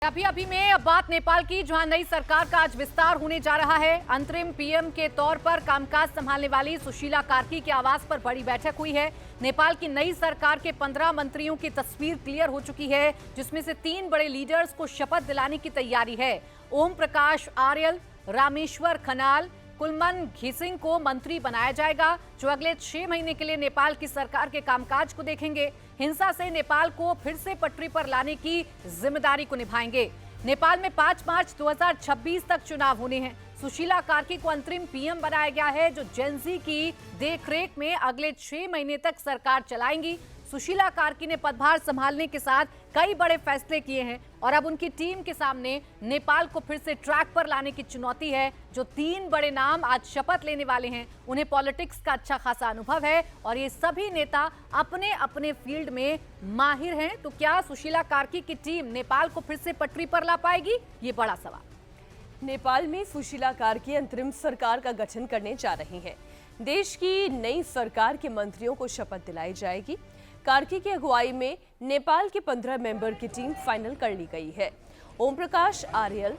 अभी में अब बात नेपाल की, जहां नई सरकार का आज विस्तार होने जा रहा है। अंतरिम पीएम के तौर पर कामकाज संभालने वाली सुशीला कार्की के आवास पर बड़ी बैठक हुई है। नेपाल की नई सरकार के 15 मंत्रियों की तस्वीर क्लियर हो चुकी है, जिसमें से 3 बड़े लीडर्स को शपथ दिलाने की तैयारी है। ओम प्रकाश आर्यल, रामेश्वर खनाल, कुलमन घिसिंग को मंत्री बनाया जाएगा, जो अगले 6 महीने के लिए नेपाल की सरकार के कामकाज को देखेंगे। हिंसा से नेपाल को फिर से पटरी पर लाने की जिम्मेदारी को निभाएंगे। नेपाल में 5 मार्च 2026 तक चुनाव होने हैं। सुशीला कार्की को अंतरिम पीएम बनाया गया है, जो जेनजी की देखरेख में अगले 6 महीने तक सरकार चलाएंगी। सुशीला कार्की ने पदभार संभालने के साथ कई बड़े फैसले किए हैं और अब उनकी टीम के सामने नेपाल को फिर से ट्रैक पर लाने की चुनौती है। जो 3 बड़े नाम आज शपथ लेने वाले हैं, उन्हें पॉलिटिक्स का अच्छा खासा अनुभव है और ये सभी नेता अपने अपने फील्ड में माहिर हैं। तो क्या सुशीला कार्की की टीम नेपाल को फिर से पटरी पर ला पाएगी, ये बड़ा सवाल। नेपाल में सुशीला कार्की अंतरिम सरकार का गठन करने जा रही हैं। देश की नई सरकार के मंत्रियों को शपथ दिलाई जाएगी। कार्की की अगुवाई में नेपाल के 15 मेंबर की टीम फाइनल कर ली गई है। ओम प्रकाश आर्यल,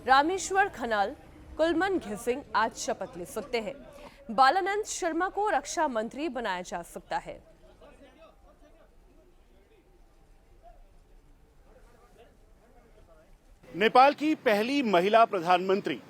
रामेश्वर खनाल, कुलमन घिसिंग आज शपथ ले सकते हैं। बालानंद शर्मा को रक्षा मंत्री बनाया जा सकता है। नेपाल की पहली महिला प्रधानमंत्री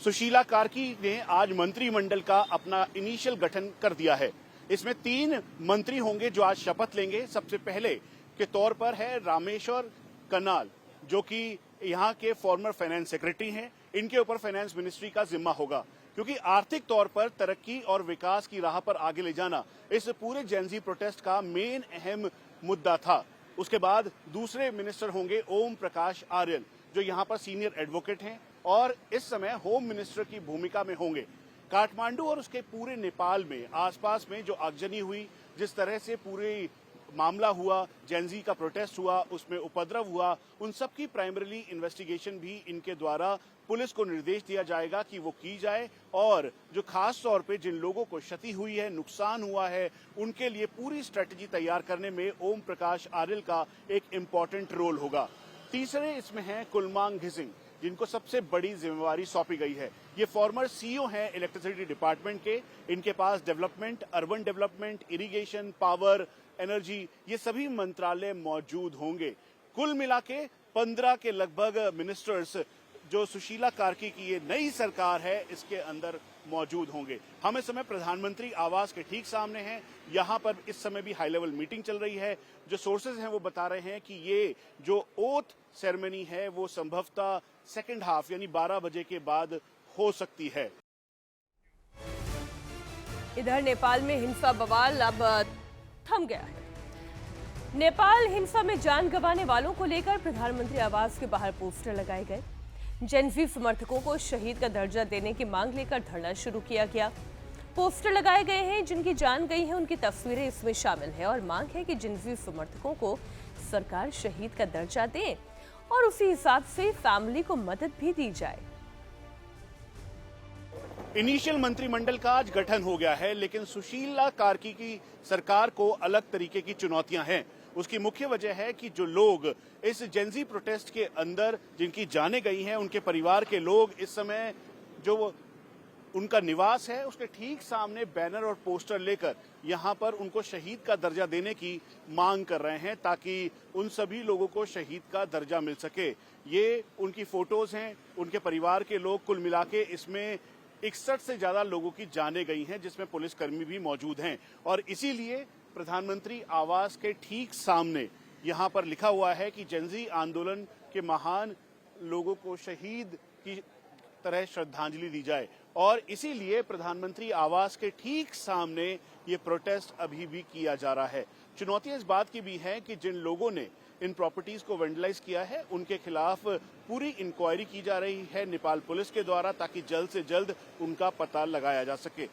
सुशीला कार्की ने आज मंत्रिमंडल का अपना इनिशियल गठन कर दिया है। इसमें 3 मंत्री होंगे जो आज शपथ लेंगे। सबसे पहले के तौर पर है रामेश्वर कनाल, जो कि यहाँ के फॉर्मर फाइनेंस सेक्रेटरी हैं। इनके ऊपर फाइनेंस मिनिस्ट्री का जिम्मा होगा, क्योंकि आर्थिक तौर पर तरक्की और विकास की राह पर आगे ले जाना इस पूरे जेनजी प्रोटेस्ट का मेन अहम मुद्दा था। उसके बाद दूसरे मिनिस्टर होंगे ओम प्रकाश आर्यल, जो यहाँ पर सीनियर एडवोकेट हैं और इस समय होम मिनिस्टर की भूमिका में होंगे। काठमांडू और उसके पूरे नेपाल में आसपास में जो आगजनी हुई, जिस तरह से पूरे मामला हुआ, जेनजी का प्रोटेस्ट हुआ, उसमें उपद्रव हुआ, उन सब की प्राइमरीली इन्वेस्टिगेशन भी इनके द्वारा पुलिस को निर्देश दिया जाएगा कि वो की जाए। और जो खास तौर पे जिन लोगों को क्षति हुई है, नुकसान हुआ है, उनके लिए पूरी स्ट्रेटेजी तैयार करने में ओम प्रकाश आर्यल का एक इम्पॉर्टेंट रोल होगा। तीसरे इसमें है कुलमान घिसिंग, जिनको सबसे बड़ी जिम्मेवारी सौंपी गई है। ये फॉर्मर सीईओ हैं इलेक्ट्रिसिटी डिपार्टमेंट के। इनके पास development, urban development, irrigation, power, energy, ये सभी मंत्रालय मौजूद होंगे। कुल मिला के 15 के लगभग मिनिस्टर्स जो सुशीला कार्की की ये नई सरकार है, इसके अंदर मौजूद होंगे। हम इस समय प्रधानमंत्री आवास के ठीक सामने हैं। यहाँ पर इस समय भी हाई लेवल मीटिंग चल रही है। जो सोर्सेज हैं वो बता रहे हैं कि ये जो ओथ सेरेमनी है वो संभवतः सेकेंड हाफ यानी 12 बजे के बाद हो सकती है। इधर नेपाल में हिंसा बवाल अब थम गया है। नेपाल हिंसा में जान गंवाने वालों को लेकर प्रधानमंत्री आवास के बाहर पोस्टर लगाए गए। जेनजी समर्थकों को शहीद का दर्जा देने की मांग लेकर धरना शुरू किया गया। पोस्टर लगाए गए हैं, जिनकी जान गई है उनकी तस्वीरें इसमें शामिल है और मांग है कि जेनजी समर्थकों को सरकार शहीद का दर्जा दे और उसी हिसाब से फैमिली को मदद भी दी जाए। इनिशियल मंत्रिमंडल का आज गठन हो गया है, लेकिन सुशीला कार्की की सरकार को अलग तरीके की चुनौतियां हैं। उसकी मुख्य वजह है कि जो लोग इस जेनजी प्रोटेस्ट के अंदर जिनकी जानें गई हैं, उनके परिवार के लोग इस समय जो उनका निवास है उसके ठीक सामने बैनर और पोस्टर लेकर यहाँ पर उनको शहीद का दर्जा देने की मांग कर रहे हैं, ताकि उन सभी लोगों को शहीद का दर्जा मिल सके। ये उनकी फोटोज हैं, उनके परिवार के लोग, कुल मिला के इसमें 61 से ज्यादा लोगों की जानें गई हैं, जिसमें पुलिसकर्मी भी मौजूद हैं। और इसीलिए प्रधानमंत्री आवास के ठीक सामने यहाँ पर लिखा हुआ है कि जेनजी आंदोलन के महान लोगों को शहीद की तरह श्रद्धांजलि दी जाए। और इसीलिए प्रधानमंत्री आवास के ठीक सामने ये प्रोटेस्ट अभी भी किया जा रहा है। चुनौतियां इस बात की भी हैं कि जिन लोगों ने इन प्रॉपर्टीज को वेंडलाइज किया है, उनके खिलाफ पूरी इंक्वायरी की जा रही है नेपाल पुलिस के द्वारा, ताकि जल्द से जल्द उनका पता लगाया जा सके।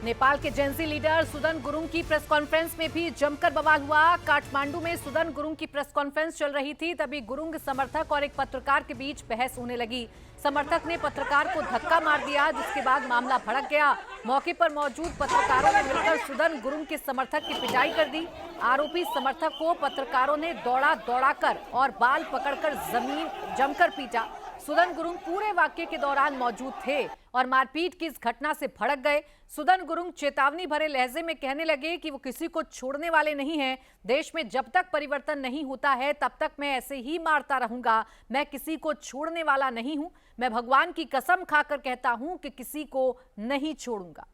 नेपाल के जेएनसी लीडर सुदन गुरुङ की प्रेस कॉन्फ्रेंस में भी जमकर बवाल हुआ। काठमांडू में सुदन गुरुङ की प्रेस कॉन्फ्रेंस चल रही थी, तभी गुरुङ समर्थक और एक पत्रकार के बीच बहस होने लगी। समर्थक ने पत्रकार को धक्का मार दिया, जिसके बाद मामला भड़क गया। मौके पर मौजूद पत्रकारों ने मिलकर सुदन गुरुङ के समर्थक की पिटाई कर दी। आरोपी समर्थक को पत्रकारों ने दौड़ाकर और बाल पकड़कर जमीन जमकर पीटा। सुदन गुरुङ पूरे वाक्य के दौरान मौजूद थे और मारपीट की इस घटना से भड़क गए। सुदन गुरुङ चेतावनी भरे लहजे में कहने लगे कि वो किसी को छोड़ने वाले नहीं हैं। देश में जब तक परिवर्तन नहीं होता है तब तक मैं ऐसे ही मारता रहूंगा। मैं किसी को छोड़ने वाला नहीं हूं। मैं भगवान की कसम खाकर कहता हूं कि किसी को नहीं छोड़ूंगा।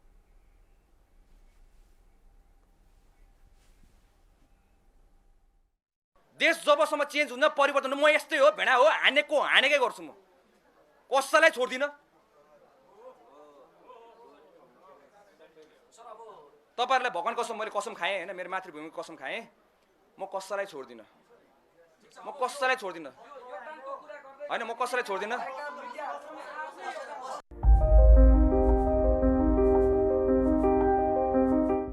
देश जबसम्म चेन्ज हुन्न, परिवर्तन हुन्न, म यस्तै हो, भेडा हो, हानेकै गर्छु। म कसैलाई छोड्दिनँ। तपाईहरुलाई भगवान कसम मैले कसम खाएँ हैन, मेरो मातृभूमिको कसम खाएँ। म कसैलाई छोड्दिनँ। म कसैलाई छोड्दिनँ। हैन, म कसैलाई छोड्दिनँ।